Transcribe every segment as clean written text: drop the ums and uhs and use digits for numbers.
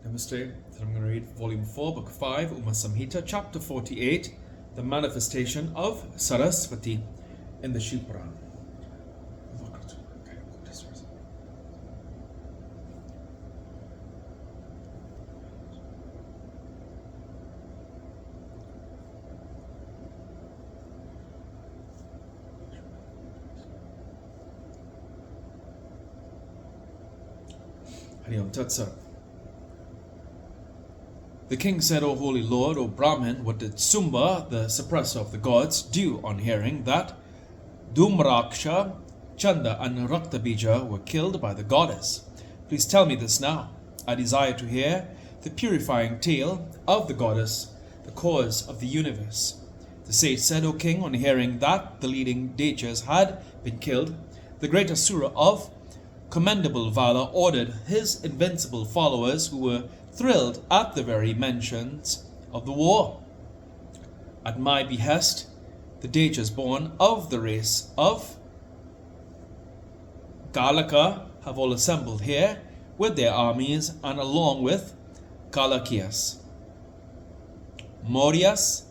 Namaste. I'm going to read Volume 4, Book 5, UmaSamhita, Chapter 48, the manifestation of Saraswati in the Shiva Puran. Hari Om Tat Sat. The king said, O holy lord, O Brahmin, what did Sumba, the suppressor of the gods, do on hearing that Dhumraksha, Chanda and Raktabija were killed by the goddess? Please tell me this now. I desire to hear the purifying tale of the goddess, the cause of the universe. The sage said, O king, on hearing that the leading deities had been killed, the great Asura of commendable valor ordered his invincible followers, who were thrilled at the very mentions of the war. At my behest, the deities born of the race of Kalaka have all assembled here with their armies, and along with Kalakias, Mauryas,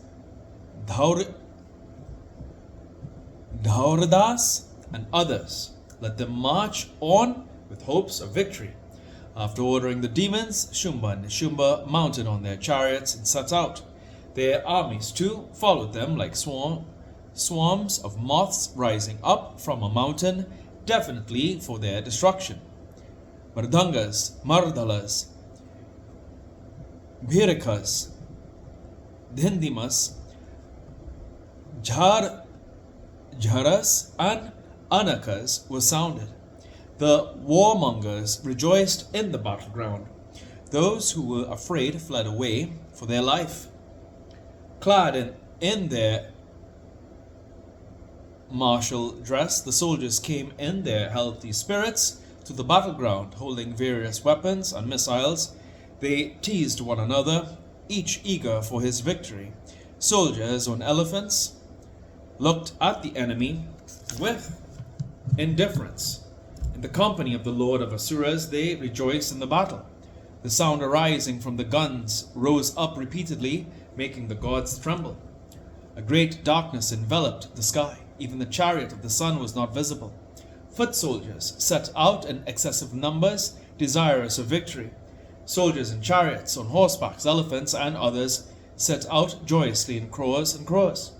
Dhauradas, and others. Let them march on with hopes of victory. After ordering the demons, Shumba and Nishumba mounted on their chariots and set out. Their armies too followed them like swarms of moths rising up from a mountain, definitely for their destruction. Mardangas, Mardalas, Bhirikas, Dhindimas, Jharas, and Anakas were sounded. The warmongers rejoiced in the battleground. Those who were afraid fled away for their life. Clad in their martial dress, the soldiers came in their healthy spirits to the battleground, holding various weapons and missiles. They teased one another, each eager for his victory. Soldiers on elephants looked at the enemy with indifference. In the company of the Lord of Asuras, they rejoiced in the battle. The sound arising from the guns rose up repeatedly, making the gods tremble. A great darkness enveloped the sky. Even the chariot of the sun was not visible. Foot soldiers set out in excessive numbers, desirous of victory. Soldiers in chariots, on horsebacks, elephants, and others set out joyously in crores and crores.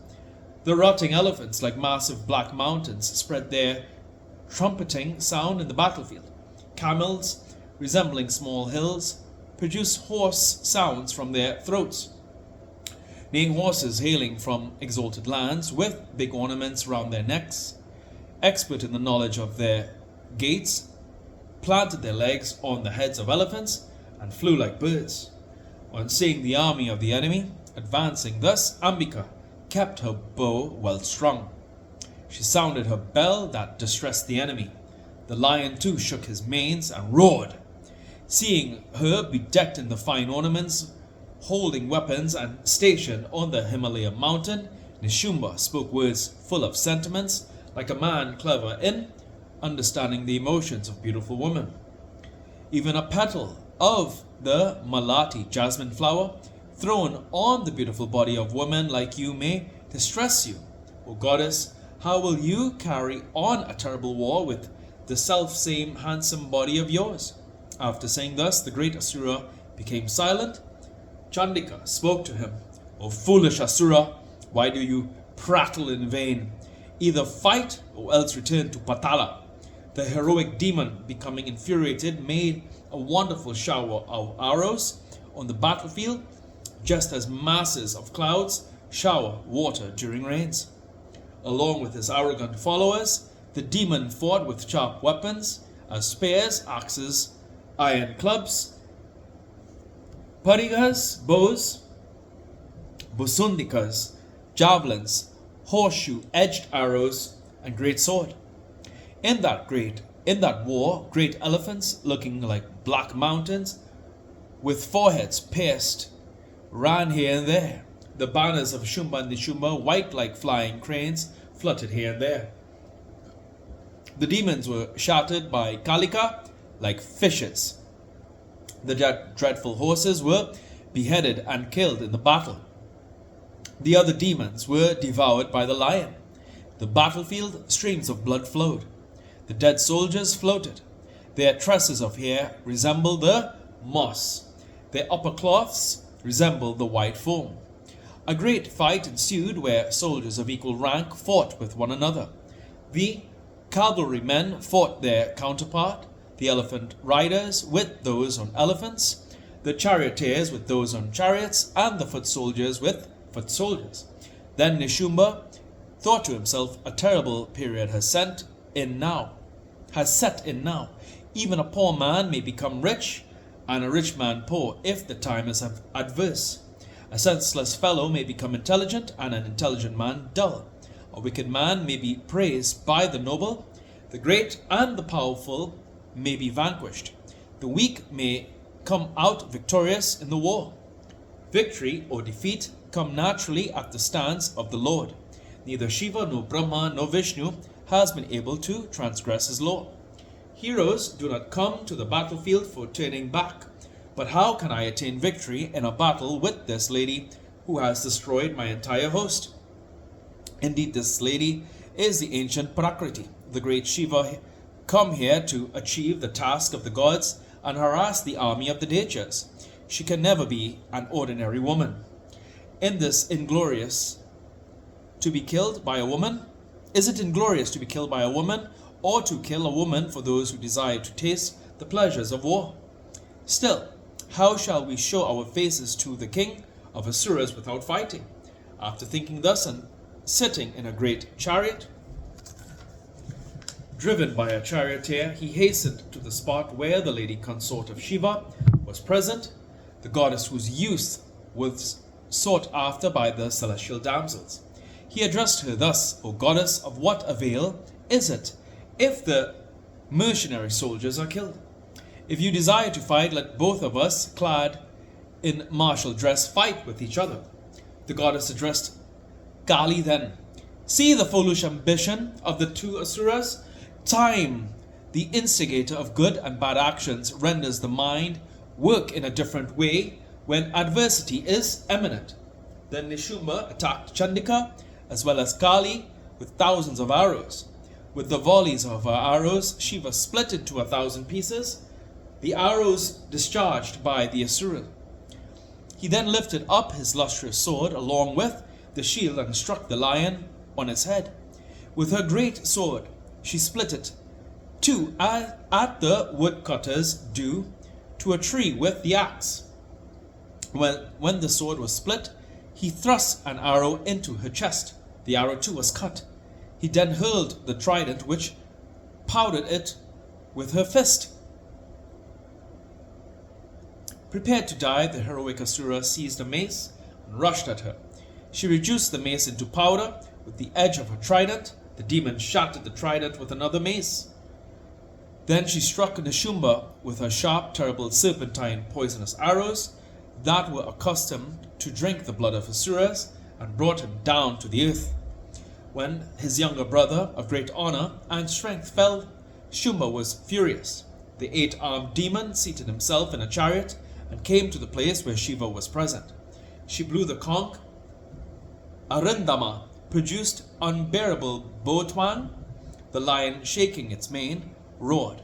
The rotting elephants, like massive black mountains, spread their trumpeting sound in the battlefield. Camels, resembling small hills, produce hoarse sounds from their throats. Neighing horses hailing from exalted lands, with big ornaments round their necks, expert in the knowledge of their gaits, planted their legs on the heads of elephants and flew like birds. On seeing the army of the enemy advancing thus, Ambika kept her bow well strung. She sounded her bell that distressed the enemy. The lion too shook his manes and roared. Seeing her bedecked in the fine ornaments, holding weapons, and stationed on the Himalaya mountain, Nishumba spoke words full of sentiments, like a man clever in understanding the emotions of beautiful women. Even a petal of the Malati jasmine flower thrown on the beautiful body of woman like you may distress you. O goddess, how will you carry on a terrible war with the self-same handsome body of yours? After saying thus, the great Asura became silent. Chandika spoke to him. O foolish Asura, why do you prattle in vain? Either fight or else return to Patala. The heroic demon, becoming infuriated, made a wonderful shower of arrows on the battlefield, just as masses of clouds shower water during rains. Along with his arrogant followers, the demon fought with sharp weapons, as spears, axes, iron clubs, parigas, bows, busundikas, javelins, horseshoe-edged arrows, and great sword. In that war, great elephants, looking like black mountains, with foreheads pierced, ran here and there. The banners of Shumba and Nishumba, white like flying cranes, fluttered here and there. The demons were shattered by Kalika like fishes. The dreadful horses were beheaded and killed in the battle. The other demons were devoured by the lion. The battlefield, streams of blood flowed. The dead soldiers floated. Their tresses of hair resembled the moss. Their upper cloths resembled the white foam. A great fight ensued where soldiers of equal rank fought with one another. The cavalrymen fought their counterpart, the elephant riders with those on elephants, the charioteers with those on chariots, and the foot soldiers with foot soldiers. Then Nishumba thought to himself, a terrible period has set in now. Even a poor man may become rich, and a rich man poor, if the time is adverse. A senseless fellow may become intelligent, and an intelligent man dull. A wicked man may be praised by the noble. The great and the powerful may be vanquished. The weak may come out victorious in the war. Victory or defeat come naturally at the stance of the Lord. Neither Shiva nor Brahma nor Vishnu has been able to transgress his law. Heroes do not come to the battlefield for turning back. But how can I attain victory in a battle with this lady who has destroyed my entire host? Indeed, this lady is the ancient Prakriti, the great Shiva, come here to achieve the task of the gods and harass the army of the Dechas. She can never be an ordinary woman. Is it inglorious to be killed by a woman, or to kill a woman for those who desire to taste the pleasures of war? Still, how shall we show our faces to the king of Asuras without fighting? After thinking thus and sitting in a great chariot, driven by a charioteer, he hastened to the spot where the lady consort of Shiva was present, the goddess whose youth was sought after by the celestial damsels. He addressed her thus, O goddess, of what avail is it if the mercenary soldiers are killed? If you desire to fight, let both of us, clad in martial dress, fight with each other. The goddess addressed Kali then. See the foolish ambition of the two Asuras. Time, the instigator of good and bad actions, renders the mind work in a different way when adversity is imminent. Then Nishumba attacked Chandika as well as Kali with thousands of arrows. With the volleys of her arrows, Shiva split into 1,000 pieces, the arrows discharged by the Asura. He then lifted up his lustrous sword along with the shield and struck the lion on its head. With her great sword, she split it too at the woodcutters do to a tree with the axe. When the sword was split, he thrust an arrow into her chest. The arrow too was cut. He then hurled the trident, which powdered it with her fist. Prepared to die, the heroic Asura seized a mace and rushed at her. She reduced the mace into powder with the edge of her trident. The demon shattered the trident with another mace. Then she struck Nishumba with her sharp, terrible, serpentine, poisonous arrows that were accustomed to drink the blood of Asuras, and brought him down to the earth. When his younger brother of great honor and strength fell, Shumba was furious. The 8-armed demon seated himself in a chariot and came to the place where Shiva was present. She blew the conch. Arindama produced unbearable bow twang. The lion, shaking its mane, roared.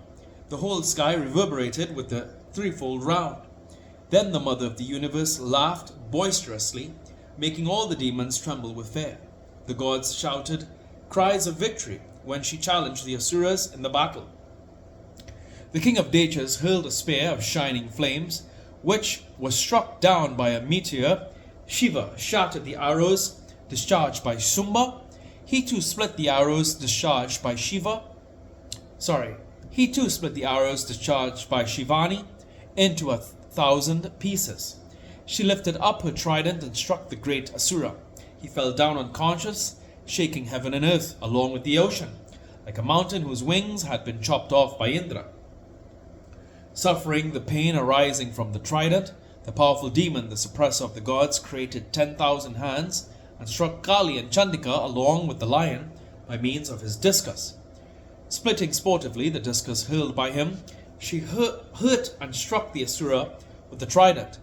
The whole sky reverberated with the threefold round. Then the mother of the universe laughed boisterously, making all the demons tremble with fear. The gods shouted cries of victory when she challenged the Asuras in the battle. The king of Dechas hurled a spear of shining flames, which was struck down by a meteor. Shiva shattered the arrows discharged by Shumba. He too split the arrows discharged by Shivani into 1,000 pieces. She lifted up her trident and struck the great Asura. He fell down unconscious, shaking heaven and earth along with the ocean, like a mountain whose wings had been chopped off by Indra. Suffering the pain arising from the trident, the powerful demon, the suppressor of the gods, created 10,000 hands and struck Kali and Chandika along with the lion by means of his discus. Splitting sportively the discus hurled by him, she hurt and struck the Asura with the trident.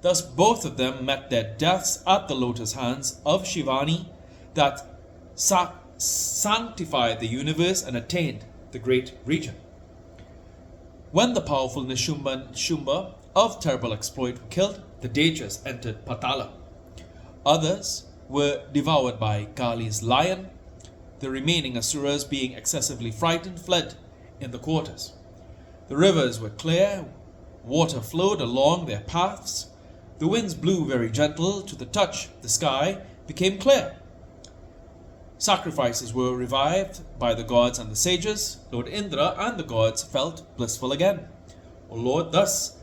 Thus both of them met their deaths at the lotus hands of Shivani that sanctified the universe and attained the great region. When the powerful Nishumba and Shumba of terrible exploit were killed, the Dechas entered Patala. Others were devoured by Kali's lion. The remaining Asuras, being excessively frightened, fled in the quarters. The rivers were clear, water flowed along their paths, the winds blew very gentle to the touch, the sky became clear. Sacrifices were revived by the gods and the sages. Lord Indra and the gods felt blissful again. O Lord, this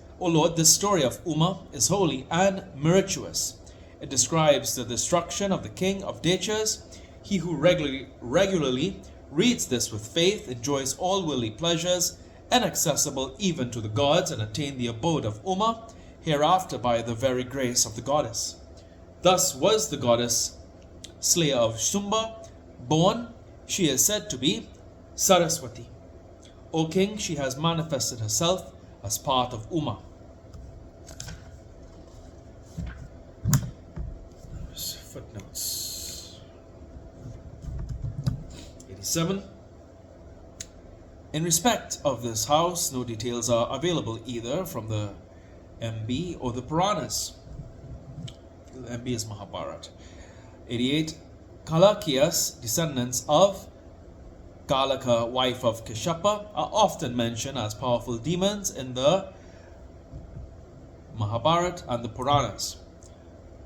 story of Uma is holy and miraculous. It describes the destruction of the king of Dechas. He who regularly reads this with faith enjoys all worldly pleasures, inaccessible even to the gods, and attain the abode of Uma hereafter by the very grace of the goddess. Thus was the goddess slayer of Shumba born. She is said to be Saraswati. O king, she has manifested herself as part of Uma. Footnotes 87. In respect of this house, no details are available either from the MB or the Puranas. The MB is Mahabharata. 88. Kalakya's descendants of Kalaka, wife of Kashyapa, are often mentioned as powerful demons in the Mahabharata and the Puranas.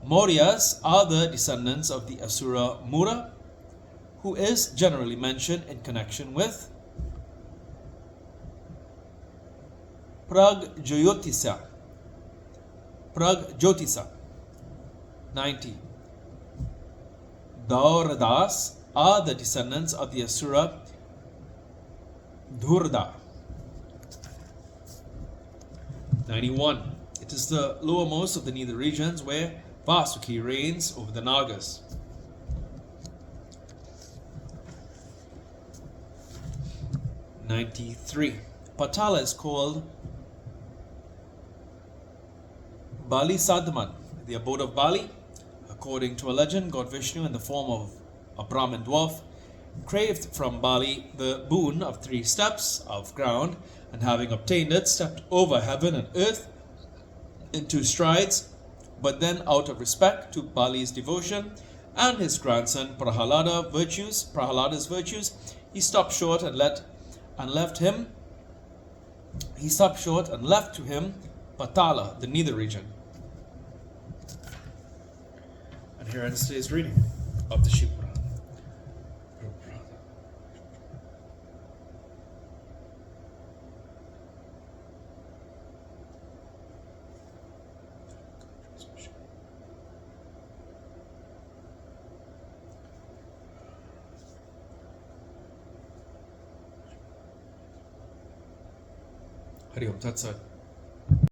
Mauryas are the descendants of the Asura Mura, who is generally mentioned in connection with Pragjyotisa. 90. Dauradas are the descendants of the Asura Dhurda. 91. It is the lowermost of the nether regions where Vasuki reigns over the Nagas. 93. Patala is called Bali Sadman, the abode of Bali. According to a legend, God Vishnu, in the form of a Brahmin dwarf, craved from Bali the boon of 3 steps of ground, and having obtained it, stepped over heaven and earth in 2 strides. But then, out of respect to Bali's devotion and his grandson Prahalada's virtues, he stopped short and left to him Patala, the nether region. And here ends today's reading of the Shiva Puran. Hari Om Tat Sat.